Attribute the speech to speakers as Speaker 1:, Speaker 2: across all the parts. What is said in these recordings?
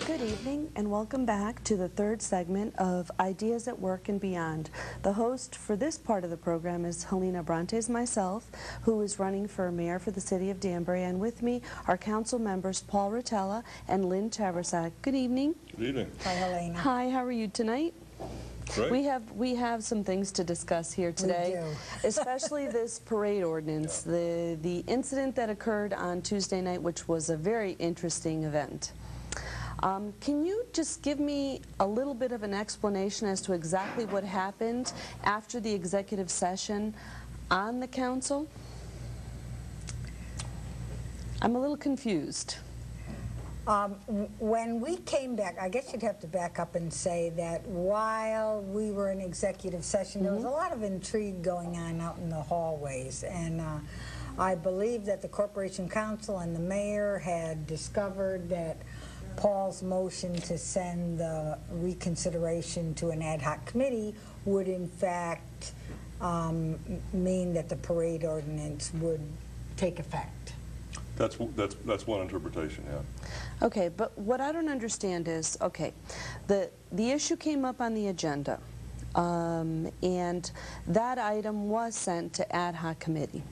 Speaker 1: Good evening and welcome back to the third segment of Ideas at Work and Beyond. The host for this part of the program is Helena Brontes, myself, who is running for mayor for the city of Danbury, and with me are council members Paul Rotella and Lynn Taversack. Good evening.
Speaker 2: Good evening.
Speaker 3: Hi, Helena.
Speaker 1: Hi, how are you tonight?
Speaker 2: Great.
Speaker 1: We have some things to discuss here today, especially this parade ordinance, the incident that occurred on Tuesday night, which was a very interesting event. Can you just give me a little bit of an explanation as to exactly what happened after the executive session on the council? I'm a little confused.
Speaker 3: When we came back, I guess you'd have to back up and say that while we were in executive session, there was a lot of intrigue going on out in the hallways. And I believe that the Corporation Council and the mayor had discovered that Paul's motion to send the reconsideration to an ad hoc committee would in fact mean that the parade ordinance would take effect.
Speaker 2: That's one interpretation, yeah.
Speaker 1: Okay, but what I don't understand is, okay, the issue came up on the agenda, and that item was sent to ad hoc committee.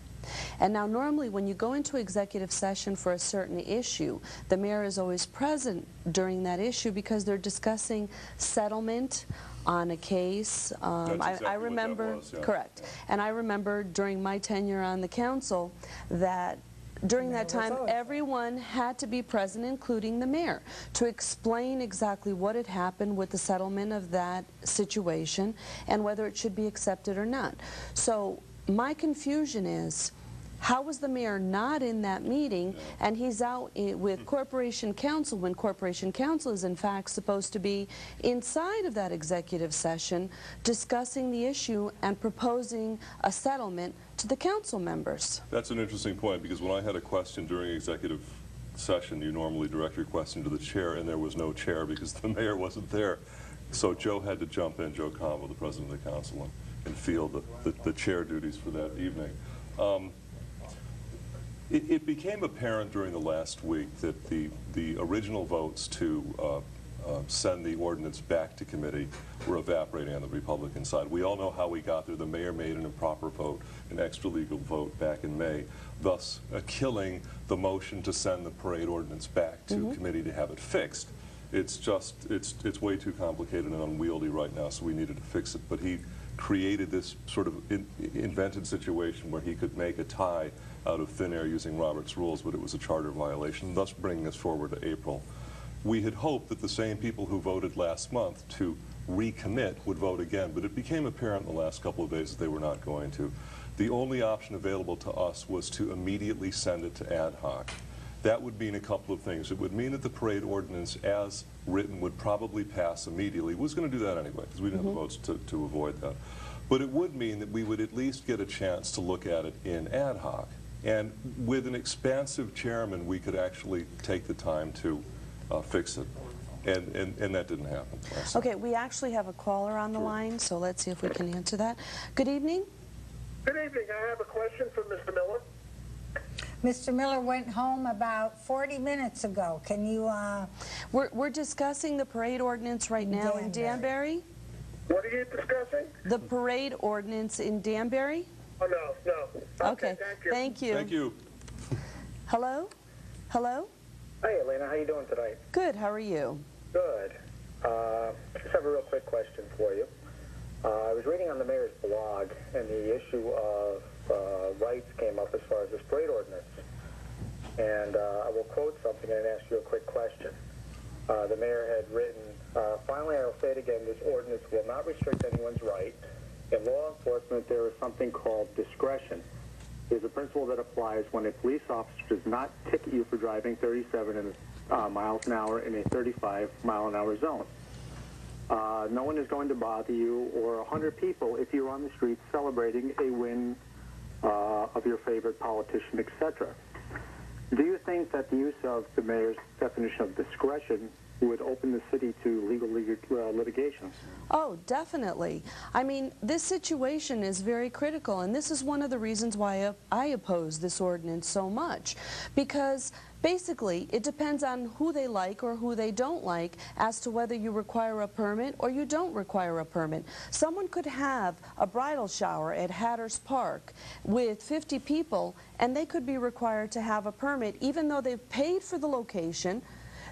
Speaker 1: And now normally when you go into executive session for a certain issue, the mayor is always present during that issue because they're discussing settlement on a case. I remember,
Speaker 2: what that was, yeah.
Speaker 1: Correct. And I remember during my tenure on the council that during that time, everyone had to be present, including the mayor, to explain exactly what had happened with the settlement of that situation and whether it should be accepted or not. So my confusion is, how was the mayor not in that meeting and he's out with Corporation Council when Corporation Council is in fact supposed to be inside of that executive session discussing the issue and proposing a settlement to the council members?
Speaker 2: That's an interesting point, because when I had a question during executive session, you normally direct your question to the chair, and there was no chair because the mayor wasn't there. So Joe had to jump in, Joe Convo, the president of the council, and field the chair duties for that evening. It became apparent during the last week that the original votes to send the ordinance back to committee were evaporating on the Republican side. We all know how we got there. The mayor made an improper vote, an extra-legal vote back in May, thus killing the motion to send the parade ordinance back to committee to have it fixed. It's way too complicated and unwieldy right now, so we needed to fix it. But he created this sort of invented situation where he could make a tie out of thin air using Robert's rules, but it was a charter violation, thus bringing us forward to April. We had hoped that the same people who voted last month to recommit would vote again, but it became apparent in the last couple of days that they were not going to. The only option available to us was to immediately send it to ad hoc. That would mean a couple of things. It would mean that the parade ordinance as written would probably pass immediately. It was going to do that anyway, because we didn't have the votes to avoid that. But it would mean that we would at least get a chance to look at it in ad hoc. And with an expansive chairman, we could actually take the time to fix it. And that didn't happen.
Speaker 1: Okay, we actually have a caller on the line, so let's see if we can answer that. Good evening.
Speaker 4: Good evening. I have a question for Mr. Miller.
Speaker 3: Mr. Miller went home about 40 minutes ago. Can you...
Speaker 1: We're discussing the parade ordinance right now in Danbury.
Speaker 4: What are you discussing?
Speaker 1: The parade ordinance in Danbury.
Speaker 4: Oh, no.
Speaker 1: Okay,
Speaker 4: thank you.
Speaker 1: Thank you.
Speaker 2: Thank you.
Speaker 1: Hello? Hello?
Speaker 4: Hi, Elena. How you doing tonight?
Speaker 1: Good, how are you?
Speaker 4: Good. Just have a real quick question for you. I was reading on the mayor's blog, and the issue of rights came up as far as this parade ordinance. And I will quote something and ask you a quick question. The mayor had written, finally, I will say it again, this ordinance will not restrict anyone's right. In law enforcement, there is something called discretion. There's a principle that applies when a police officer does not ticket you for driving 37 miles an hour in a 35-mile-an-hour zone. No one is going to bother you or 100 people if you're on the street celebrating a win of your favorite politician, etc. Do you think that the use of the mayor's definition of discretion would open the city to legal litigation?
Speaker 1: Oh, definitely. I mean, this situation is very critical, and this is one of the reasons why I oppose this ordinance so much, because Basically, it depends on who they like or who they don't like as to whether you require a permit or you don't require a permit. Someone could have a bridal shower at Hatters Park with 50 people, and they could be required to have a permit even though they've paid for the location.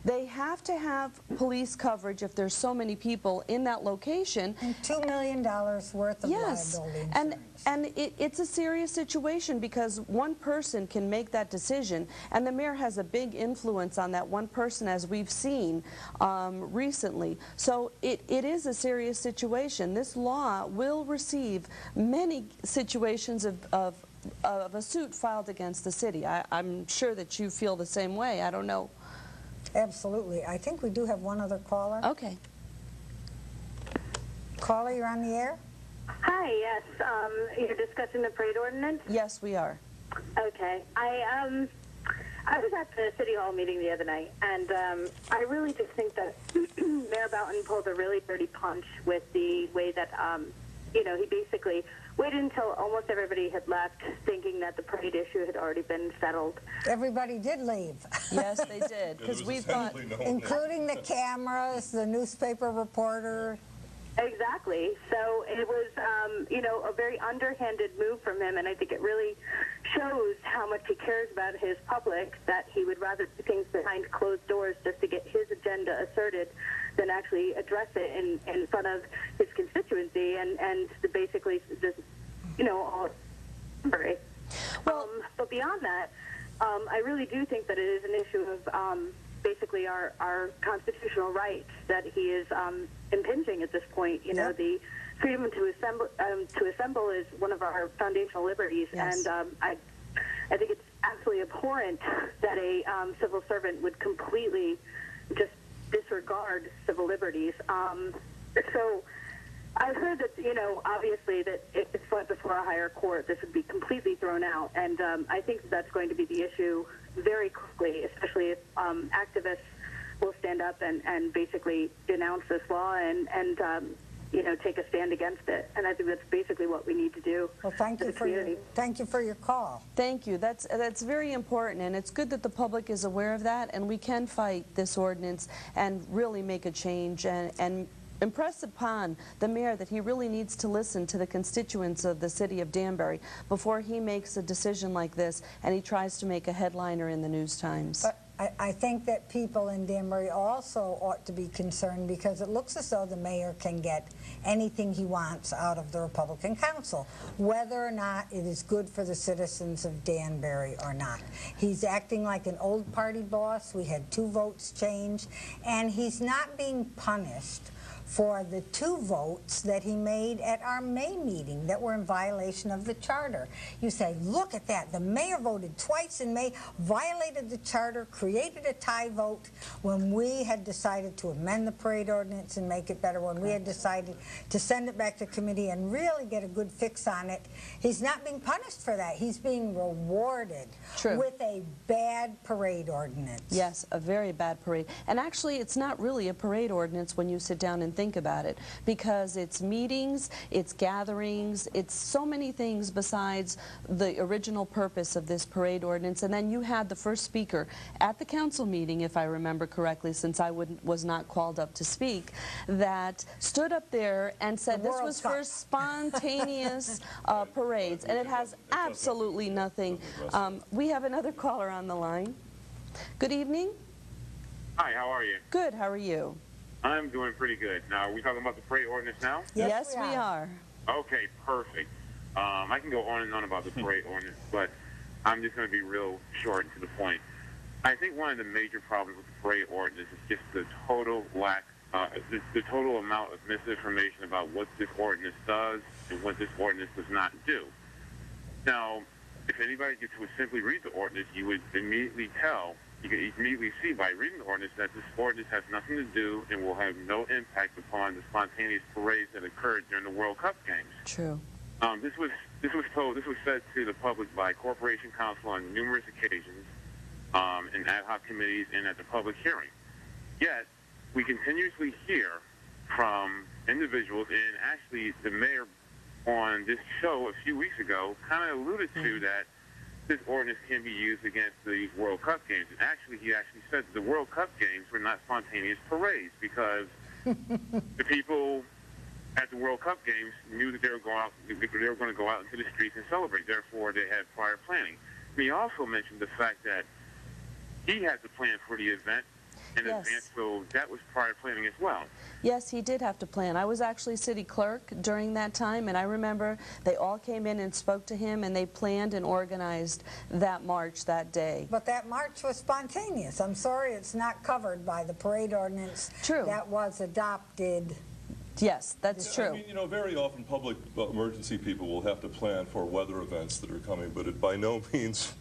Speaker 1: They have to have police coverage if there's so many people in that location.
Speaker 3: And $2 million worth of
Speaker 1: Yes,
Speaker 3: liability
Speaker 1: and
Speaker 3: insurance.
Speaker 1: it's a serious situation because one person can make that decision, and the mayor has a big influence on that one person, as we've seen recently. So it is a serious situation. This law will receive many situations of a suit filed against the city. I'm sure that you feel the same way. I don't know.
Speaker 3: Absolutely. I think we do have one other caller.
Speaker 1: Okay.
Speaker 3: Caller, you're on the air?
Speaker 5: Hi, yes. You're discussing the parade ordinance?
Speaker 1: Yes, we are.
Speaker 5: Okay. I was at the City Hall meeting the other night, and I really just think that Mayor Boughton pulled a really dirty punch with the way that, you know, he basically waited until almost everybody had left, thinking that the parade issue had already been settled.
Speaker 3: Everybody did leave.
Speaker 1: Yes, they did, because we thought...
Speaker 3: Including the cameras, the newspaper reporter.
Speaker 5: Exactly. So it was, you know, a very underhanded move from him, and I think it really shows how much he cares about his public, that he would rather do things behind closed doors just to get his agenda asserted than actually address it in front of his constituency and basically just, you know, all right.
Speaker 1: Well,
Speaker 5: but beyond that, I really do think that it is an issue of basically our constitutional rights that he is impinging at this point. You know, the freedom to assemble is one of our foundational liberties,
Speaker 1: yes.
Speaker 5: and I think it's absolutely abhorrent that a civil servant would completely just disregard civil liberties. So I've heard that, you know, obviously that if it's went before a higher court, this would be completely thrown out, and I think that's going to be the issue very quickly, especially if activists will stand up and basically denounce this law and you know, take a stand against it. And I think that's basically what we need to do.
Speaker 3: Well, thank you for your call.
Speaker 1: Thank you. That's very important, and it's good that the public is aware of that, and we can fight this ordinance and really make a change and impress upon the mayor that he really needs to listen to the constituents of the city of Danbury before he makes a decision like this and he tries to make a headliner in the News Times.
Speaker 3: But I think that people in Danbury also ought to be concerned because it looks as though the mayor can get anything he wants out of the Republican Council, whether or not it is good for the citizens of Danbury or not. He's acting like an old party boss. We had 2 votes changed, and he's not being punished for the 2 votes that he made at our May meeting that were in violation of the charter. You say, look at that, the mayor voted twice in May, violated the charter, created a tie vote when we had decided to amend the parade ordinance and make it better, when we had decided to send it back to committee and really get a good fix on it. He's not being punished for that. He's being rewarded with a bad parade ordinance.
Speaker 1: Yes, a very bad parade. And actually, it's not really a parade ordinance when you sit down and think about it, because it's meetings, it's gatherings, it's so many things besides the original purpose of this parade ordinance. And then you had the first speaker at the council meeting, if I remember correctly, since I was not called up to speak, that stood up there and said this was for spontaneous parades, and it has absolutely nothing. We have another caller on the line. Good evening.
Speaker 6: Hi, how are you?
Speaker 1: Good, how are you?
Speaker 6: I'm doing pretty good. Now, are we talking about the parade ordinance now?
Speaker 1: Yes, we are.
Speaker 6: Okay, perfect. I can go on and on about the parade ordinance, but I'm just going to be real short and to the point. I think one of the major problems with the parade ordinance is just the total lack, the total amount of misinformation about what this ordinance does and what this ordinance does not do. Now, if anybody would simply read the ordinance, you would immediately tell, you can immediately see by reading the ordinance that this ordinance has nothing to do and will have no impact upon the spontaneous parades that occurred during the World Cup games.
Speaker 1: True.
Speaker 6: This was said to the public by Corporation Counsel on numerous occasions, in ad hoc committees and at the public hearing. Yet, we continuously hear from individuals, and actually the mayor on this show a few weeks ago kind of alluded to that this ordinance can be used against the World Cup games. And actually, he actually said that the World Cup games were not spontaneous parades because the people at the World Cup games knew that they were going to go out into the streets and celebrate. Therefore, they had prior planning. And he also mentioned the fact that he had to plan for the event in advance, so that was prior planning as well.
Speaker 1: Yes, he did have to plan. I was actually city clerk during that time, and I remember they all came in and spoke to him, and they planned and organized that march that day.
Speaker 3: But that march was spontaneous. I'm sorry it's not covered by the parade ordinance that was adopted.
Speaker 1: Yes, that's true.
Speaker 2: I mean, you know, very often public emergency people will have to plan for weather events that are coming, but it by no means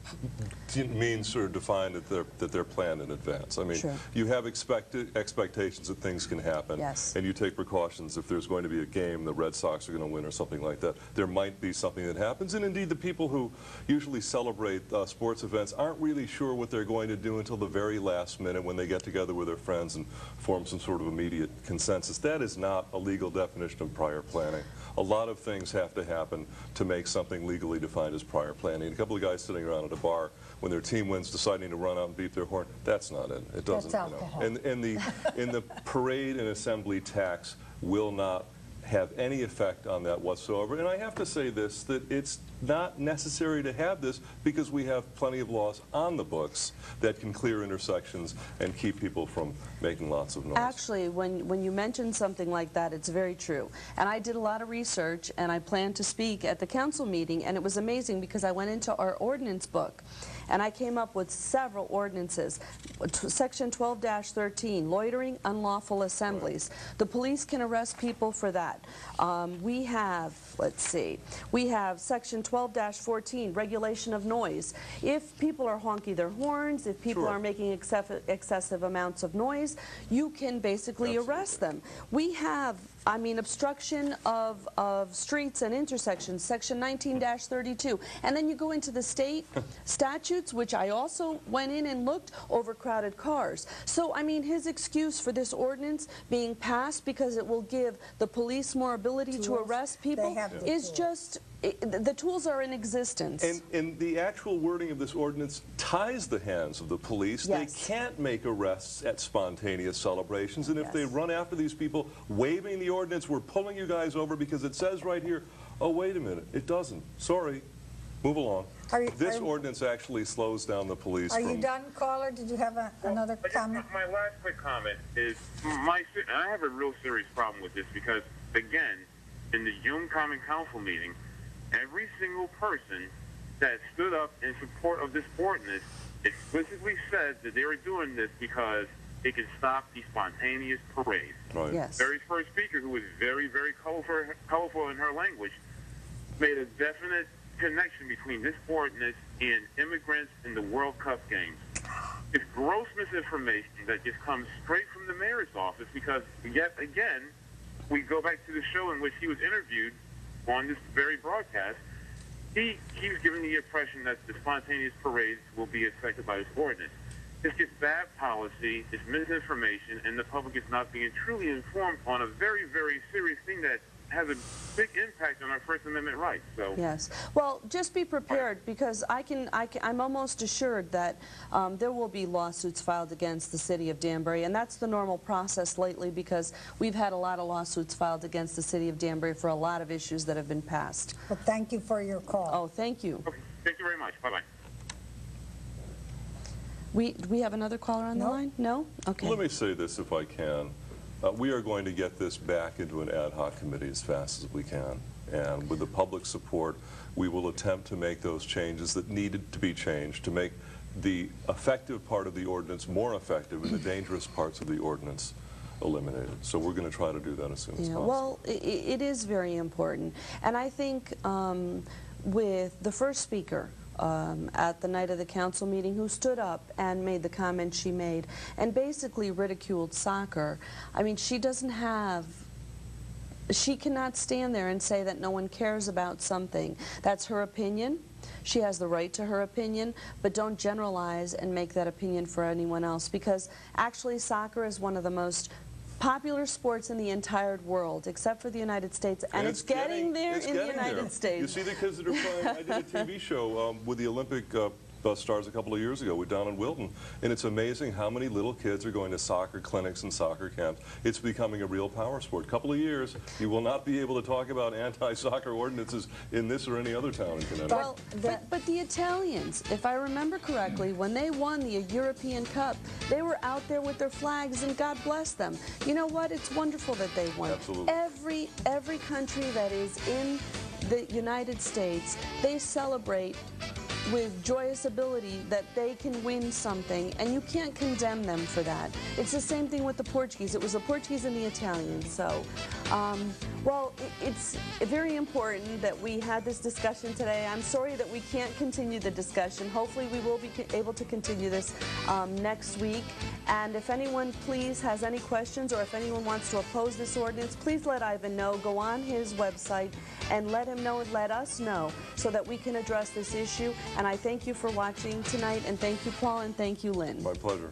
Speaker 2: sort of defined that they're planned in advance. I mean, you have expectations that things can happen, and you take precautions. If there's going to be a game, the Red Sox are going to win or something like that, there might be something that happens. And indeed, the people who usually celebrate sports events aren't really sure what they're going to do until the very last minute when they get together with their friends and form some sort of immediate consensus. That is not a legal definition of prior planning. A lot of things have to happen to make something legally defined as prior planning. A couple of guys sitting around at a bar when their team wins deciding to run out and beat their horn, that's not it. It doesn't,
Speaker 3: that's alcohol.
Speaker 2: And the parade and assembly tax will not have any effect on that whatsoever. And I have to say this, that it's not necessary to have this because we have plenty of laws on the books that can clear intersections and keep people from making lots of noise.
Speaker 1: Actually, when you mention something like that, it's very true. And I did a lot of research, and I planned to speak at the council meeting, and it was amazing because I went into our ordinance book, and I came up with several ordinances. Section 12-13, loitering, unlawful assemblies. The police can arrest people for that. We have, let's see, we have Section 12-14, regulation of noise. If people are honking their horns, if people are making excessive amounts of noise, you can basically arrest them. We have, I mean, obstruction of streets and intersections, Section 19-32. And then you go into the state statutes, which I also went in and looked, overcrowded cars. So, I mean, his excuse for this ordinance being passed because it will give the police more ability to arrest people is just, the tools are in existence.
Speaker 2: And the actual wording of this ordinance ties the hands of the police. They can't make arrests at spontaneous celebrations, and if they run after these people waving the ordinance, we're pulling you guys over because it says right here, oh, wait a minute, it doesn't. Sorry. Move along. This ordinance actually slows down the police.
Speaker 3: Are you done, caller? Did you have another comment?
Speaker 6: My last quick comment is, I have a real serious problem with this because, again, in the June Common Council meeting, every single person that stood up in support of this ordinance explicitly said that they were doing this because it can stop the spontaneous parades.
Speaker 2: Right.
Speaker 1: Yes.
Speaker 6: The very first speaker, who was very, very colorful in her language, made a definite connection between this ordinance and immigrants in the World Cup games. It's gross misinformation that just comes straight from the mayor's office because, yet again, we go back to the show in which he was interviewed on this very broadcast. He was giving the impression that the spontaneous parades will be affected by this ordinance. It's just bad policy, it's misinformation, and the public is not being truly informed on a very, very serious thing that has a big impact on our First Amendment rights. So
Speaker 1: yes. Well, just be prepared because I'm almost assured that there will be lawsuits filed against the city of Danbury, and that's the normal process lately because we've had a lot of lawsuits filed against the city of Danbury for a lot of issues that have been passed.
Speaker 3: Well, thank you for your call.
Speaker 1: Oh, thank you.
Speaker 6: okay, thank you very much. Bye-bye.
Speaker 1: Do we have another caller on the line? No? Okay.
Speaker 2: Let me say this if I can. We are going to get this back into an ad hoc committee as fast as we can. And with the public support, we will attempt to make those changes that needed to be changed to make the effective part of the ordinance more effective and the dangerous parts of the ordinance eliminated. So we're going to try to do that as soon as possible.
Speaker 1: Well, it is very important. And I think with the first speaker, at the night of the council meeting who stood up and made the comment she made and basically ridiculed soccer. I mean, she cannot stand there and say that no one cares about something. That's her opinion. She has the right to her opinion, but don't generalize and make that opinion for anyone else because actually soccer is one of the most popular sports in the entire world, except for the United States, and it's getting there in the United States.
Speaker 2: You see the kids that are playing. I did a TV show with the Olympic stars a couple of years ago down in Wilton, and it's amazing how many little kids are going to soccer clinics and soccer camps. It's becoming a real power sport. Couple of years, you will not be able to talk about anti-soccer ordinances in this or any other town in Connecticut.
Speaker 1: Well, but the Italians, if I remember correctly, when they won the European Cup, they were out there with their flags, and God bless them. You know what? It's wonderful that they won.
Speaker 2: Absolutely.
Speaker 1: Every country that is in the United States, they celebrate with joyous ability that they can win something, and you can't condemn them for that. It's the same thing with the Portuguese. It was the Portuguese and the Italians. So, well, it's very important that we had this discussion today. I'm sorry that we can't continue the discussion. Hopefully we will be able to continue this next week. And if anyone, please, has any questions, or if anyone wants to oppose this ordinance, please let Ivan know. Go on his website and let him know and let us know so that we can address this issue. And I thank you for watching tonight, and thank you, Paul, and thank you, Lynn.
Speaker 2: My pleasure.